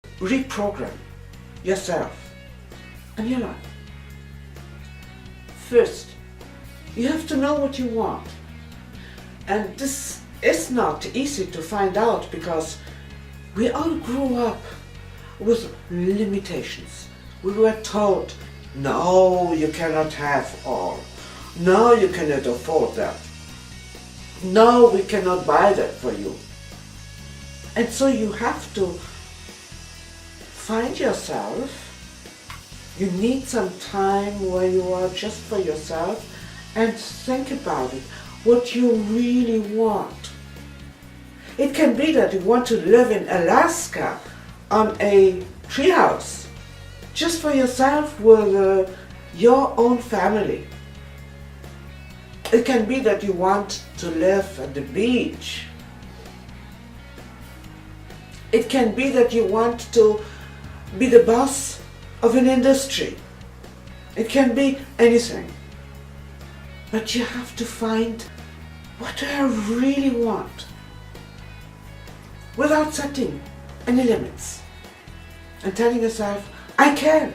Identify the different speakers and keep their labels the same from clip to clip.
Speaker 1: reprogram yourself and your life. First, you have to know what you want. And this is not easy to find out because we all grew up with limitations. We were told, no, you cannot have all. No, you cannot afford that. No, we cannot buy that for you. And so you have to find yourself. You need some time where you are just for yourself and think about it, what you really want. It can be that you want to live in Alaska on a treehouse, just for yourself with your own family. It can be that you want to live at the beach. It can be that you want to be the boss of an industry. It can be anything. But you have to find what do I really want without setting any limits and telling yourself, I can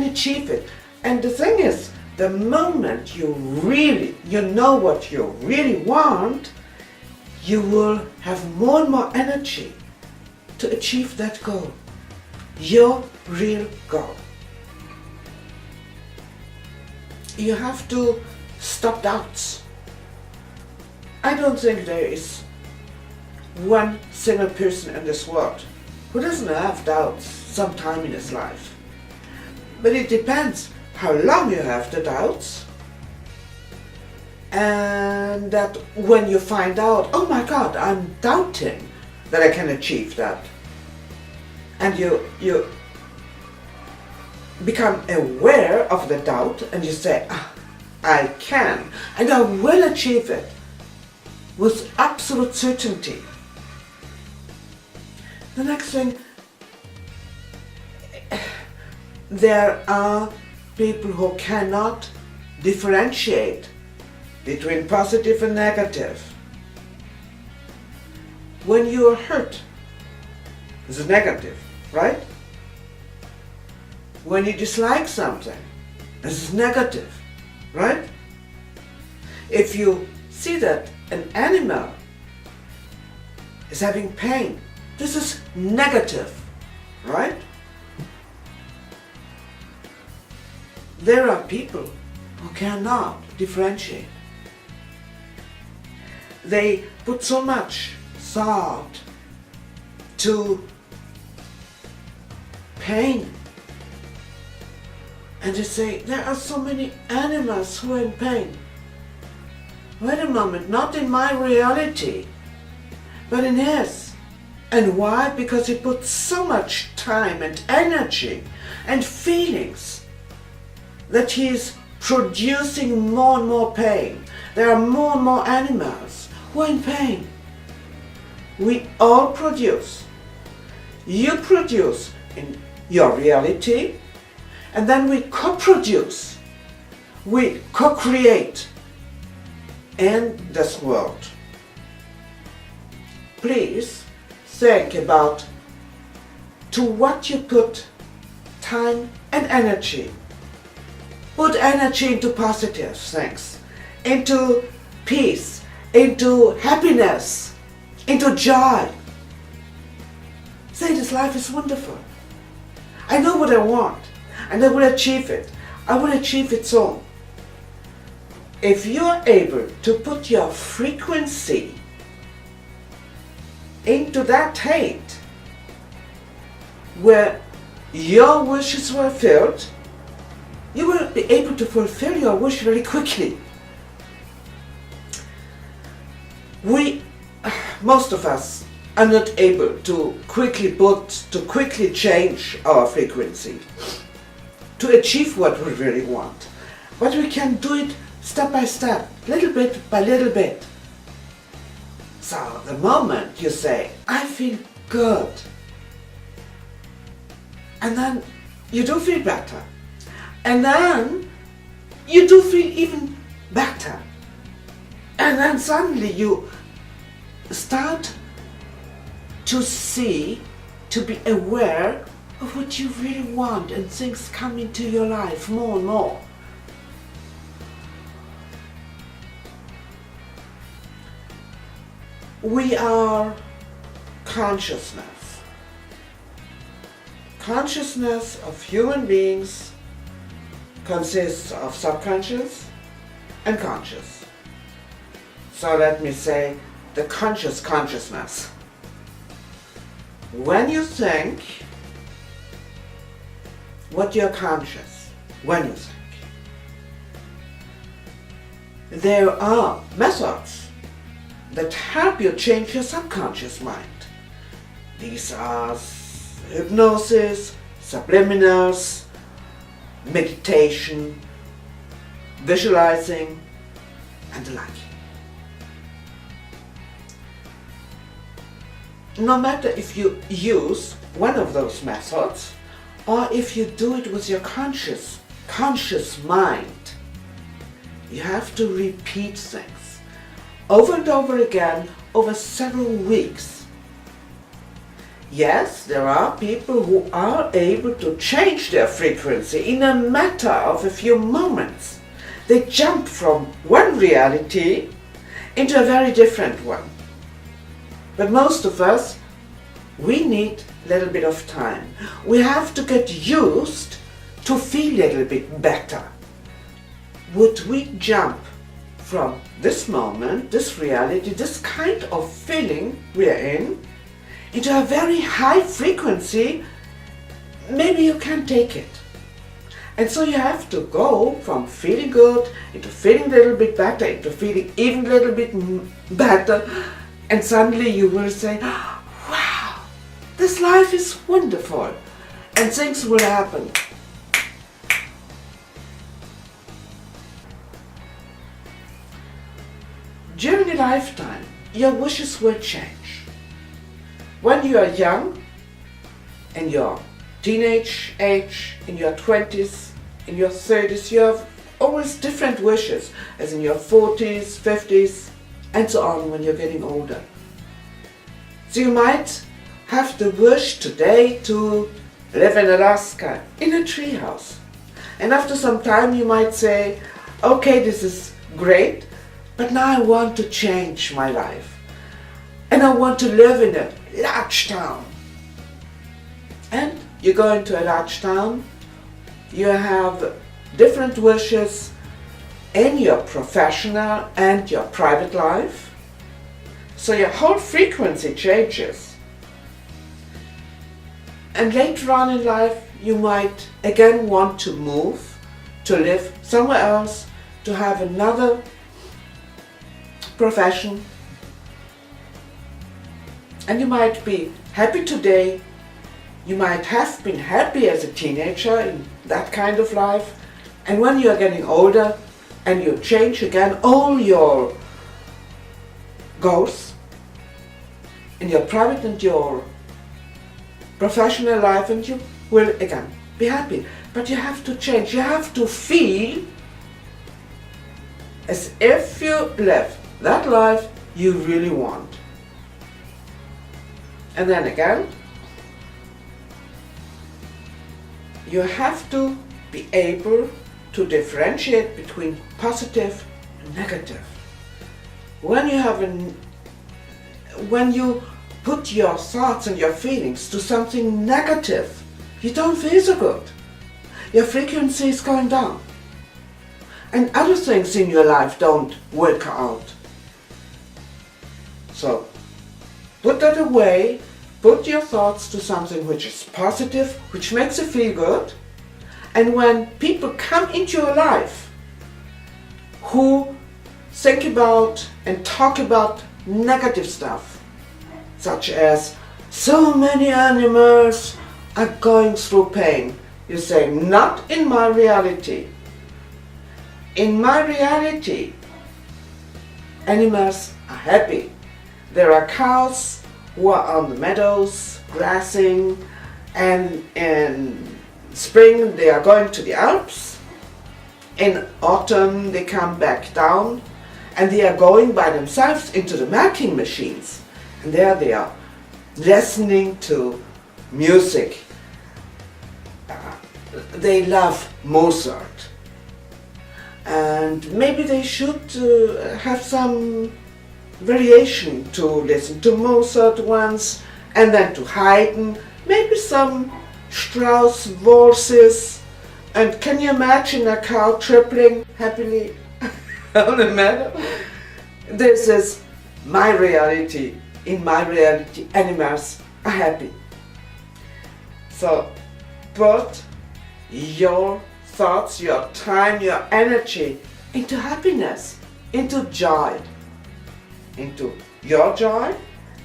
Speaker 1: achieve it. And the thing is, the moment you know what you really want, you will have more and more energy to achieve that goal, your real goal. You have to stop doubts. I don't think there is one single person in this world who doesn't have doubts sometime in his life. But it depends how long you have the doubts, and that when you find out, oh my God, I'm doubting that I can achieve that, and you become aware of the doubt and you say, I can and I will achieve it with absolute certainty. The next thing, there are people who cannot differentiate between positive and negative. When you are hurt, this is negative, right? When you dislike something, this is negative, right? If you see that an animal is having pain, this is negative, right? There are people who cannot differentiate. They put so much thought to pain. And they say, there are so many animals who are in pain. Wait a moment, not in my reality, but in his. And why? Because he put so much time and energy and feelings that he is producing more and more pain. There are more and more animals who are in pain. We all produce. You produce in your reality, and then we co-produce. We co-create in this world. Please think about to what you put time and energy. Put energy into positive things, into peace, into happiness, into joy. Say, this life is wonderful. I know what I want, and I will achieve it. I will achieve it soon. If you are able to put your frequency into that state where your wishes were filled, you will be able to fulfill your wish very quickly. Most of us are not able to quickly change our frequency, to achieve what we really want. But we can do it step by step, little bit by little bit. So the moment you say, I feel good, and then you do feel better, and then you do feel even better, and then suddenly you start to see to be aware of what you really want, and things come into your life more and more. We are consciousness. Consciousness of human beings consists of subconscious and conscious. So let me say the conscious consciousness. When you think, what you're conscious when you think. There are methods that help you change your subconscious mind. These are hypnosis, subliminals, meditation, visualizing, and the like. No matter if you use one of those methods or if you do it with your conscious mind, you have to repeat things over and over again over several weeks. Yes, there are people who are able to change their frequency in a matter of a few moments. They jump from one reality into a very different one. But most of us, we need a little bit of time. We have to get used to feel a little bit better. Would we jump from this moment, this reality, this kind of feeling we are in, into a very high frequency, maybe you can't take it. And so you have to go from feeling good into feeling a little bit better, into feeling even a little bit better, and suddenly you will say, wow, this life is wonderful, and things will happen. During a lifetime, your wishes will change. When you are young, in your teenage age, in your 20s, in your 30s, you have always different wishes, as in your 40s, 50s, and so on when you're getting older. So you might have the wish today to live in Alaska, in a treehouse. And after some time you might say, okay, this is great, but now I want to change my life. And I want to live in a large town. And you go into a large town, you have different wishes in your professional and your private life. So your whole frequency changes. And later on in life, you might again want to move, to live somewhere else, to have another profession. And you might be happy today, you might have been happy as a teenager in that kind of life, and when you are getting older and you change again all your goals in your private and your professional life, and you will again be happy. But you have to change, you have to feel as if you live that life you really want. And then again, you have to be able to differentiate between positive and negative. When you put your thoughts and your feelings to something negative, you don't feel so good. Your frequency is going down. And other things in your life don't work out. So, put that away, put your thoughts to something which is positive, which makes you feel good. And when people come into your life who think about and talk about negative stuff, such as so many animals are going through pain, you say, not in my reality. In my reality, animals are happy. There are cows who are on the meadows grassing, and in spring they are going to the Alps. In autumn they come back down, and they are going by themselves into the milking machines, and there they are listening to music. They love Mozart, and maybe they should have some variation to listen to Mozart once, and then to Haydn, maybe some Strauss waltzes. And can you imagine a cow tripling happily on a meadow? This is my reality. In my reality, animals are happy. So put your thoughts, your time, your energy into happiness, into joy, into your joy.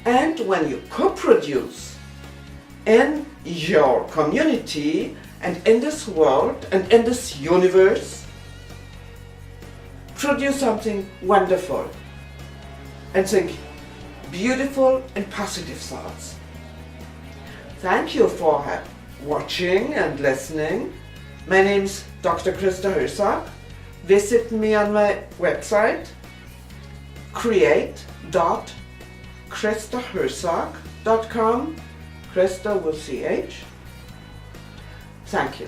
Speaker 1: And when you co-produce in your community and in this world and in this universe, produce something wonderful and think beautiful and positive thoughts. Thank you for watching and listening. My name is Dr. Christa Hösak. Visit me on my website create.christahösak.com, Christa with CH. Thank you.